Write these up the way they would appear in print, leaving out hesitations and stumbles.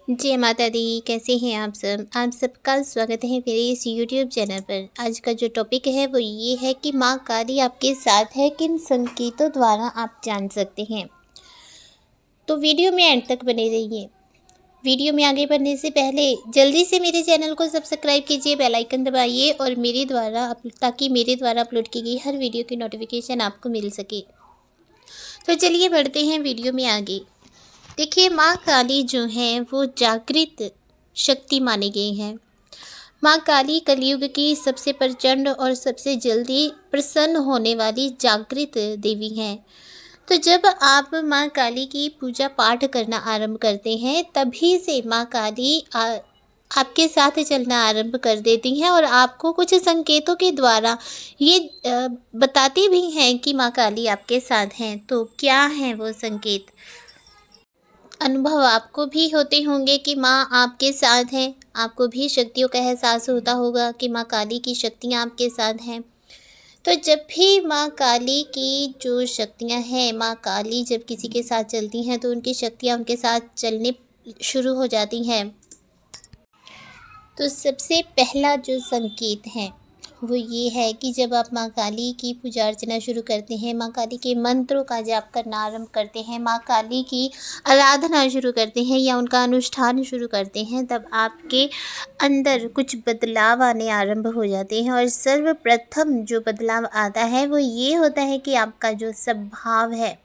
जय माता दी। कैसे हैं आप सब? आप सबका स्वागत है मेरे इस यूट्यूब चैनल पर। आज का जो टॉपिक है वो ये है कि माँ काली आपके साथ है, किन संकेतों द्वारा आप जान सकते हैं। तो वीडियो में एंड तक बने रहिए। वीडियो में आगे बढ़ने से पहले जल्दी से मेरे चैनल को सब्सक्राइब कीजिए, बेल आइकन दबाइए और ताकि मेरे द्वारा अपलोड की गई हर वीडियो की नोटिफिकेशन आपको मिल सके। तो चलिए बढ़ते हैं वीडियो में आगे। देखिए, माँ काली जो है वो जागृत शक्ति मानी गई है। माँ काली कलयुग की सबसे प्रचंड और सबसे जल्दी प्रसन्न होने वाली जागृत देवी हैं। तो जब आप माँ काली की पूजा पाठ करना आरंभ करते हैं, तभी से माँ काली आपके साथ चलना आरंभ कर देती हैं और आपको कुछ संकेतों के द्वारा ये बताती भी हैं कि माँ काली आपके साथ हैं। तो क्या हैं वो संकेत? अनुभव आपको भी होते होंगे कि माँ आपके साथ हैं। आपको भी शक्तियों का एहसास होता होगा कि माँ काली की शक्तियाँ आपके साथ हैं। तो जब भी माँ काली की जो शक्तियाँ हैं, माँ काली जब किसी के साथ चलती हैं तो उनकी शक्तियाँ उनके साथ चलने शुरू हो जाती हैं। तो सबसे पहला जो संकेत है वो ये है कि जब आप माँ काली की पूजा अर्चना शुरू करते हैं, माँ काली के मंत्रों का जाप करना आरंभ करते हैं, माँ काली की आराधना शुरू करते हैं या उनका अनुष्ठान शुरू करते हैं, तब आपके अंदर कुछ बदलाव आने आरंभ हो जाते हैं। और सर्वप्रथम जो बदलाव आता है वो ये होता है कि आपका जो स्वभाव है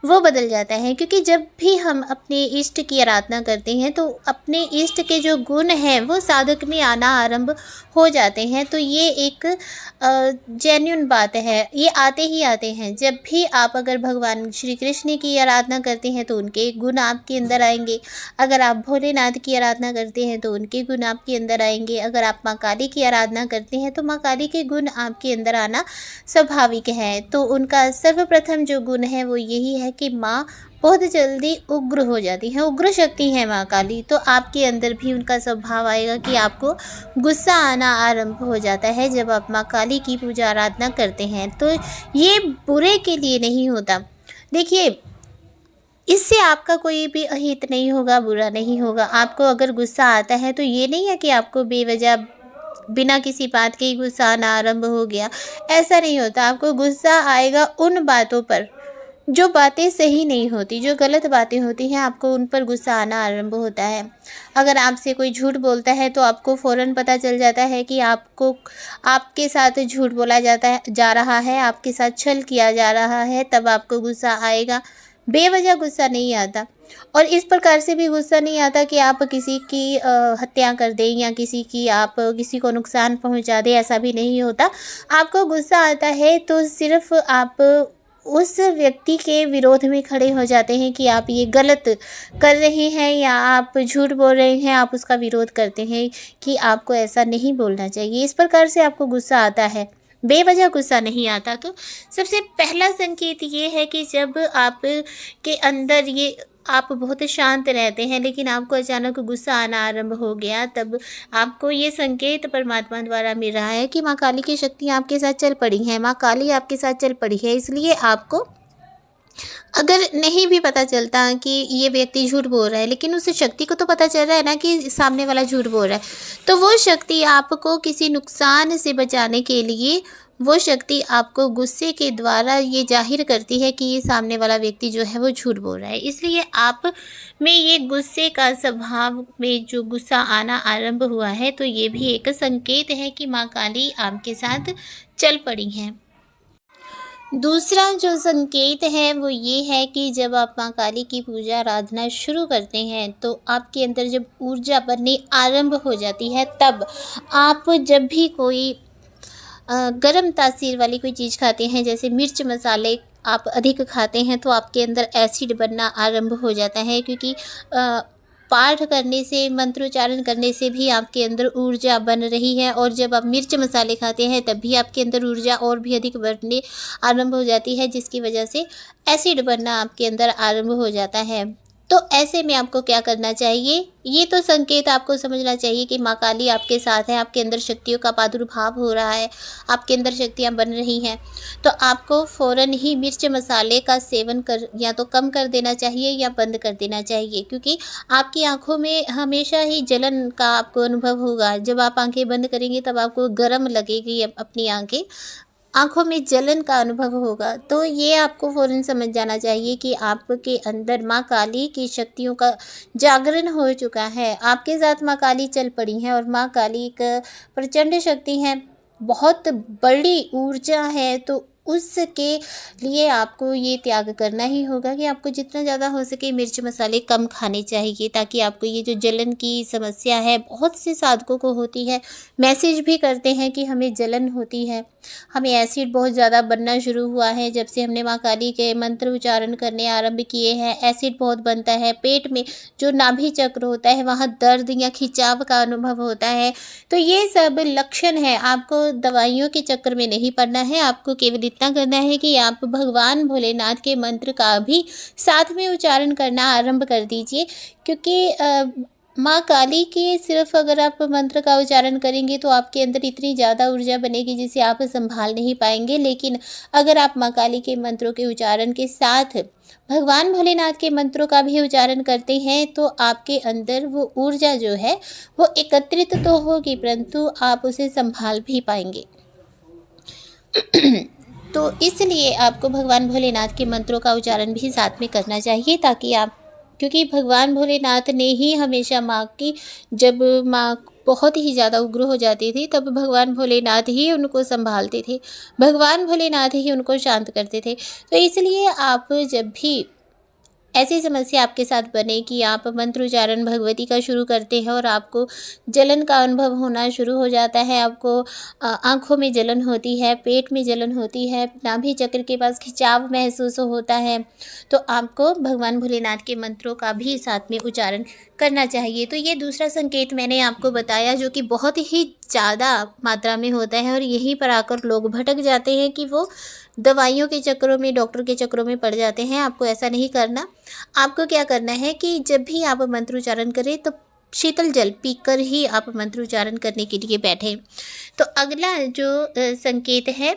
वो बदल जाता है। क्योंकि जब भी हम अपने इष्ट की आराधना करते हैं तो अपने इष्ट के जो गुण हैं वो साधक में आना आरंभ हो जाते हैं। तो ये एक जेन्युइन बात है, ये आते ही आते हैं। जब भी आप अगर भगवान श्री कृष्ण की आराधना करते हैं तो उनके गुण आपके अंदर आएंगे। अगर आप भोलेनाथ की आराधना करते हैं तो उनके गुण आपके अंदर आएंगे। अगर आप माँ काली की आराधना करते हैं तो माँ काली के गुण आपके अंदर आना स्वाभाविक है। तो उनका सर्वप्रथम जो गुण है वो यही है कि माँ बहुत जल्दी उग्र हो जाती हैं, उग्र शक्ति है माँ काली। तो आपके अंदर भी उनका स्वभाव आएगा कि आपको गुस्सा आना आरंभ हो जाता है जब आप माँ काली की पूजा आराधना करते हैं। तो ये बुरे के लिए नहीं होता। देखिए, इससे आपका कोई भी अहित नहीं होगा, बुरा नहीं होगा। आपको अगर गुस्सा आता है तो ये नहीं है कि आपको बेवजह बिना किसी बात के ही गुस्सा आना आरंभ हो गया, ऐसा नहीं होता। आपको गुस्सा आएगा उन बातों पर जो बातें सही नहीं होती, जो गलत बातें होती हैं, आपको उन पर गुस्सा आना आरंभ होता है। अगर आपसे कोई झूठ बोलता है तो आपको फ़ौरन पता चल जाता है कि आपके साथ झूठ बोला जा रहा है, आपके साथ छल किया जा रहा है, तब आपको गुस्सा आएगा। बेवजह गुस्सा नहीं आता। और इस प्रकार से भी गुस्सा नहीं आता कि आप किसी की हत्या कर दें या किसी को नुकसान पहुंचा दें, ऐसा भी नहीं होता। आपको गुस्सा आता है तो सिर्फ आप उस व्यक्ति के विरोध में खड़े हो जाते हैं कि आप ये गलत कर रहे हैं या आप झूठ बोल रहे हैं, आप उसका विरोध करते हैं कि आपको ऐसा नहीं बोलना चाहिए। इस प्रकार से आपको गुस्सा आता है, बेवजह गुस्सा नहीं आता। तो सबसे पहला संकेत ये है कि जब आप के अंदर आप बहुत शांत रहते हैं लेकिन आपको अचानक गुस्सा आना आरंभ हो गया, तब आपको ये संकेत परमात्मा द्वारा मिल रहा है कि माँ काली की शक्ति आपके साथ चल पड़ी है, माँ काली आपके साथ चल पड़ी है। इसलिए आपको अगर नहीं भी पता चलता कि ये व्यक्ति झूठ बोल रहा है, लेकिन उस शक्ति को तो पता चल रहा है ना कि सामने वाला झूठ बोल रहा है, तो वो शक्ति आपको किसी नुकसान से बचाने के लिए, वो शक्ति आपको गुस्से के द्वारा ये जाहिर करती है कि ये सामने वाला व्यक्ति जो है वो झूठ बोल रहा है। इसलिए आप में ये गुस्से का स्वभाव में जो गुस्सा आना आरंभ हुआ है, तो ये भी एक संकेत है कि माँ काली आपके साथ चल पड़ी हैं। दूसरा जो संकेत है वो ये है कि जब आप माँ काली की पूजा आराधना शुरू करते हैं तो आपके अंदर जब ऊर्जा बननी आरंभ हो जाती है, तब आप जब भी कोई गरम तासीर वाली कोई चीज़ खाते हैं, जैसे मिर्च मसाले आप अधिक खाते हैं, तो आपके अंदर एसिड बनना आरंभ हो जाता है। क्योंकि पाठ करने से, मंत्रोच्चारण करने से भी आपके अंदर ऊर्जा बन रही है, और जब आप मिर्च मसाले खाते हैं तब भी आपके अंदर ऊर्जा और भी अधिक बढ़ने आरंभ हो जाती है, जिसकी वजह से एसिड बनना आपके अंदर आरंभ हो जाता है। तो ऐसे में आपको क्या करना चाहिए, ये तो संकेत आपको समझना चाहिए कि माँ काली आपके साथ है, आपके अंदर शक्तियों का प्रादुर्भाव हो रहा है, आपके अंदर शक्तियाँ बन रही हैं। तो आपको फ़ौरन ही मिर्च मसाले का सेवन कर या तो कम कर देना चाहिए या बंद कर देना चाहिए, क्योंकि आपकी आँखों में हमेशा ही जलन का आपको अनुभव होगा। जब आप आँखें बंद करेंगे तब आपको गर्म लगेगी अपनी आँखें, आँखों में जलन का अनुभव होगा। तो ये आपको फ़ौरन समझ जाना चाहिए कि आपके अंदर माँ काली की शक्तियों का जागरण हो चुका है। आपके साथ माँ काली चल पड़ी हैं और माँ काली एक प्रचंड शक्ति है, बहुत बड़ी ऊर्जा है। तो उसके लिए आपको ये त्याग करना ही होगा कि आपको जितना ज़्यादा हो सके मिर्च मसाले कम खाने चाहिए, ताकि आपको ये जो जलन की समस्या है, बहुत से साधकों को होती है, मैसेज भी करते हैं कि हमें जलन होती है, हमें एसिड बहुत ज़्यादा बनना शुरू हुआ है, जब से हमने माँ काली के मंत्र उच्चारण करने आरंभ किए हैं एसिड बहुत बनता है, पेट में जो नाभि चक्र होता है वहाँ दर्द या खिंचाव का अनुभव होता है। तो ये सब लक्षण है, आपको दवाइयों के चक्कर में नहीं पड़ना है। आपको केवल इतना करना है कि आप भगवान भोलेनाथ के मंत्र का भी साथ में उच्चारण करना आरंभ कर दीजिए, क्योंकि माँ काली की सिर्फ अगर आप मंत्र का उच्चारण करेंगे तो आपके अंदर इतनी ज़्यादा ऊर्जा बनेगी जिसे आप संभाल नहीं पाएंगे। लेकिन अगर आप माँ काली के मंत्रों के उच्चारण के साथ भगवान भोलेनाथ के मंत्रों का भी उच्चारण करते हैं तो आपके अंदर वो ऊर्जा जो है वो एकत्रित तो होगी, परंतु आप उसे संभाल भी पाएंगे। तो इसलिए आपको भगवान भोलेनाथ के मंत्रों का उच्चारण भी साथ में करना चाहिए, ताकि आप, क्योंकि भगवान भोलेनाथ ने ही हमेशा माँ की, जब माँ बहुत ही ज़्यादा उग्र हो जाती थी तब भगवान भोलेनाथ ही उनको संभालते थे, भगवान भोलेनाथ ही उनको शांत करते थे। तो इसलिए आप जब भी ऐसी समस्या आपके साथ बने कि आप मंत्र उच्चारण भगवती का शुरू करते हैं और आपको जलन का अनुभव होना शुरू हो जाता है, आपको आँखों में जलन होती है, पेट में जलन होती है, नाभि चक्र के पास खिंचाव महसूस होता है, तो आपको भगवान भोलेनाथ के मंत्रों का भी साथ में उच्चारण करना चाहिए। तो ये दूसरा संकेत मैंने आपको बताया जो कि बहुत ही ज़्यादा मात्रा में होता है और यहीं पर आकर लोग भटक जाते हैं कि वो दवाइयों के चक्करों में, डॉक्टर के चक्करों में पड़ जाते हैं। आपको ऐसा नहीं करना। आपको क्या करना है कि जब भी आप मंत्र उच्चारण करें तो शीतल जल पीकर ही आप मंत्र उच्चारण करने के लिए बैठें। तो अगला जो संकेत है,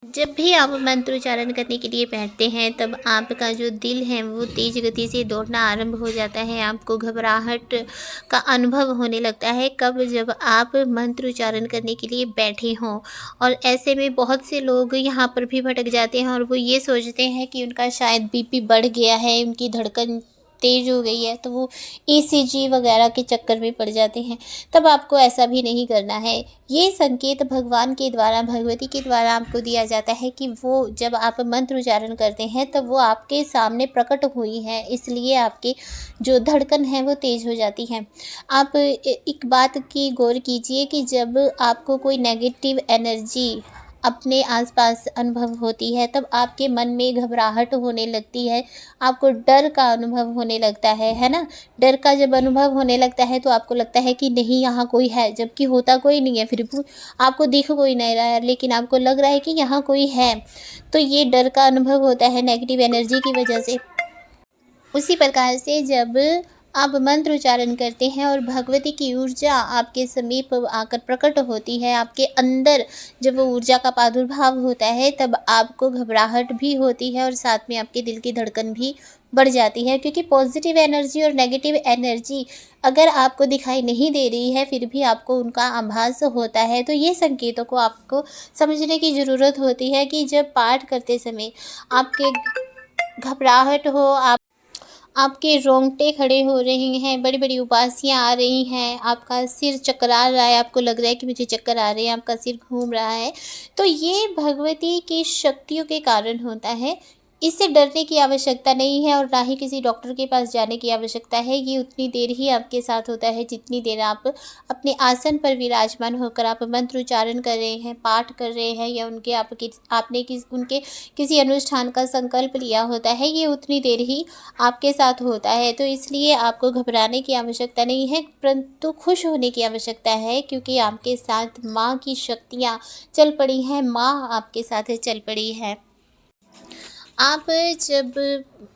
जब भी आप मंत्र उच्चारण करने के लिए बैठते हैं तब आपका जो दिल है वो तेज गति से दौड़ना आरंभ हो जाता है, आपको घबराहट का अनुभव होने लगता है। कब? जब आप मंत्र उच्चारण करने के लिए बैठे हों। और ऐसे में बहुत से लोग यहाँ पर भी भटक जाते हैं और वो ये सोचते हैं कि उनका शायद बीपी बढ़ गया है, उनकी धड़कन तेज हो गई है, तो वो ईसीजी वगैरह के चक्कर में पड़ जाते हैं। तब आपको ऐसा भी नहीं करना है। ये संकेत भगवान के द्वारा, भगवती के द्वारा आपको दिया जाता है कि वो जब आप मंत्र उच्चारण करते हैं तब वो आपके सामने प्रकट हुई है, इसलिए आपकी जो धड़कन है वो तेज हो जाती है। आप एक बात की गौर कीजिए कि जब आपको कोई नेगेटिव एनर्जी अपने आसपास अनुभव होती है तब आपके मन में घबराहट होने लगती है, आपको डर का अनुभव होने लगता है ना? डर का जब अनुभव होने लगता है तो आपको लगता है कि नहीं यहाँ कोई है, जबकि होता कोई नहीं है, फिर भी आपको दिख कोई नहीं रहा है लेकिन आपको लग रहा है कि यहाँ कोई है। तो ये डर का अनुभव होता है नेगेटिव एनर्जी की वजह से। उसी प्रकार से जब आप मंत्र उच्चारण करते हैं और भगवती की ऊर्जा आपके समीप आकर प्रकट होती है, आपके अंदर जब वो ऊर्जा का प्रादुर्भाव होता है तब आपको घबराहट भी होती है और साथ में आपके दिल की धड़कन भी बढ़ जाती है, क्योंकि पॉजिटिव एनर्जी और नेगेटिव एनर्जी अगर आपको दिखाई नहीं दे रही है फिर भी आपको उनका आभास होता है। तो ये संकेतों को आपको समझने की ज़रूरत होती है कि जब पाठ करते समय आपके घबराहट हो, आपके रोंगटे खड़े हो रहे हैं, बड़ी बड़ी उबासियाँ आ रही हैं, आपका सिर चकरा रहा है, आपको लग रहा है कि मुझे चक्कर आ रहे हैं, आपका सिर घूम रहा है, तो ये भगवती की शक्तियों के कारण होता है। इससे डरने की आवश्यकता नहीं है और ना ही किसी डॉक्टर के पास जाने की आवश्यकता है। ये उतनी देर ही आपके साथ होता है जितनी देर आप अपने आसन पर विराजमान होकर आप मंत्र उच्चारण कर रहे हैं, पाठ कर रहे हैं या आपने उनके किसी अनुष्ठान का संकल्प लिया होता है, ये उतनी देर ही आपके साथ होता है। तो इसलिए आपको घबराने की आवश्यकता नहीं है, परंतु खुश होने की आवश्यकता है, क्योंकि आपके साथ माँ की शक्तियाँ चल पड़ी हैं, माँ आपके साथ चल पड़ी है। आप जब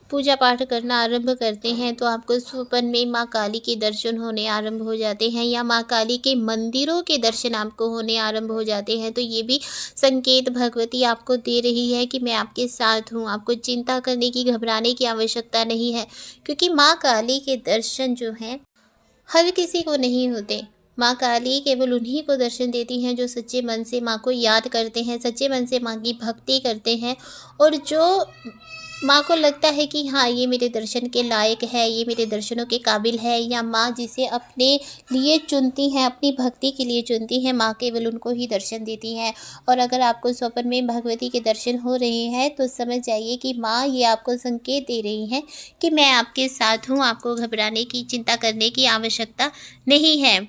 पूजा पाठ करना आरंभ करते हैं तो आपको स्वप्न में माँ काली के दर्शन होने आरंभ हो जाते हैं या माँ काली के मंदिरों के दर्शन आपको होने आरंभ हो जाते हैं, तो ये भी संकेत भगवती आपको दे रही है कि मैं आपके साथ हूँ। आपको चिंता करने की, घबराने की आवश्यकता नहीं है, क्योंकि माँ काली के दर्शन जो हैं हर किसी को नहीं होते। माँ काली केवल उन्हीं को दर्शन देती हैं जो सच्चे मन से माँ को याद करते हैं, सच्चे मन से माँ की भक्ति करते हैं, और जो माँ को लगता है कि हाँ, ये मेरे दर्शन के लायक है, ये मेरे दर्शनों के काबिल है, या माँ जिसे अपने लिए चुनती हैं, अपनी भक्ति के लिए चुनती हैं, माँ केवल उनको ही दर्शन देती हैं। और अगर आपको स्वप्न में भगवती के दर्शन हो रहे हैं तो समझ जाइए कि माँ ये आपको संकेत दे रही हैं कि मैं आपके साथ हूँ, आपको घबराने की, चिंता करने की आवश्यकता नहीं है।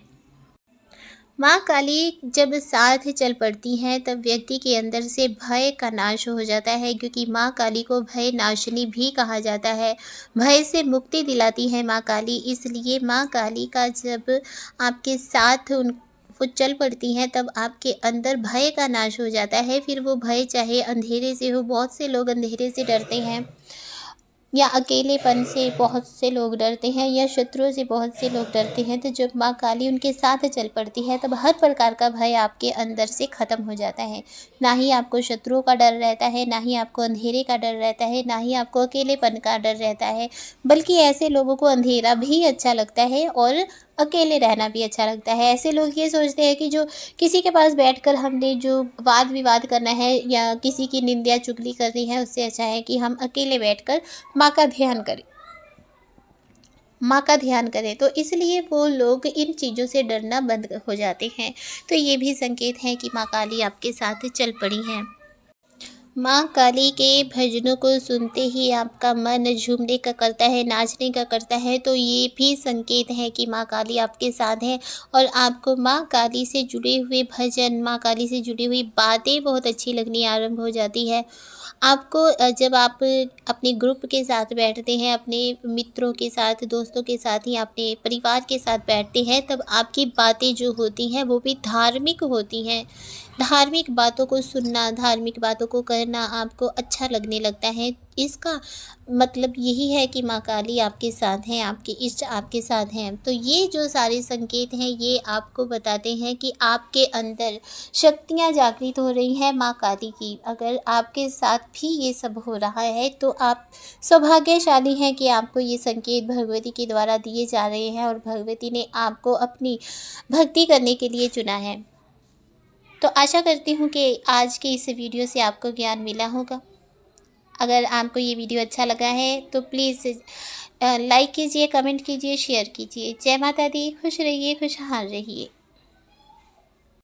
माँ काली जब साथ चल पड़ती हैं तब व्यक्ति के अंदर से भय का नाश हो जाता है, क्योंकि माँ काली को भय नाशिनी भी कहा जाता है। भय से मुक्ति दिलाती है माँ काली, इसलिए माँ काली का जब आपके साथ वो चल पड़ती हैं तब आपके अंदर भय का नाश हो जाता है। फिर वो भय चाहे अंधेरे से हो, बहुत से लोग अंधेरे से डरते हैं, या अकेलेपन से बहुत से लोग डरते हैं, या शत्रुओं से बहुत से लोग डरते हैं, तो जब माँ काली उनके साथ चल पड़ती है तब हर प्रकार का भय आपके अंदर से ख़त्म हो जाता है। ना ही आपको शत्रुओं का डर रहता है, ना ही आपको अंधेरे का डर रहता है, ना ही आपको अकेलेपन का डर रहता है, बल्कि ऐसे लोगों को अंधेरा भी अच्छा लगता है और अकेले रहना भी अच्छा लगता है। ऐसे लोग ये सोचते हैं कि जो किसी के पास बैठकर हमने जो वाद विवाद करना है या किसी की निंदा चुगली करनी है, उससे अच्छा है कि हम अकेले बैठकर माँ का ध्यान करें, माँ का ध्यान करें। तो इसलिए वो लोग इन चीज़ों से डरना बंद हो जाते हैं। तो ये भी संकेत है कि माँ काली आपके साथ चल पड़ी हैं। माँ काली के भजनों को सुनते ही आपका मन झूमने का करता है, नाचने का करता है, तो ये भी संकेत है कि माँ काली आपके साथ हैं और आपको माँ काली से जुड़े हुए भजन, माँ काली से जुड़ी हुई बातें बहुत अच्छी लगनी आरंभ हो जाती है। आपको जब आप अपने ग्रुप के साथ बैठते हैं, अपने मित्रों के साथ, दोस्तों के साथ या अपने परिवार के साथ बैठते हैं, तब आपकी बातें जो होती हैं वो भी धार्मिक होती हैं। धार्मिक बातों को सुनना, धार्मिक बातों को करना आपको अच्छा लगने लगता है। इसका मतलब यही है कि माँ काली आपके साथ हैं, आपके इष्ट आपके साथ हैं। तो ये जो सारे संकेत हैं ये आपको बताते हैं कि आपके अंदर शक्तियाँ जागृत हो रही हैं माँ काली की। अगर आपके साथ भी ये सब हो रहा है तो आप सौभाग्यशाली हैं कि आपको ये संकेत भगवती के द्वारा दिए जा रहे हैं और भगवती ने आपको अपनी भक्ति करने के लिए चुना है। तो आशा करती हूँ कि आज के इस वीडियो से आपको ज्ञान मिला होगा। अगर आपको ये वीडियो अच्छा लगा है तो प्लीज़ लाइक कीजिए, कमेंट कीजिए, शेयर कीजिए। जय माता दी, खुश रहिए, खुशहाल रहिए।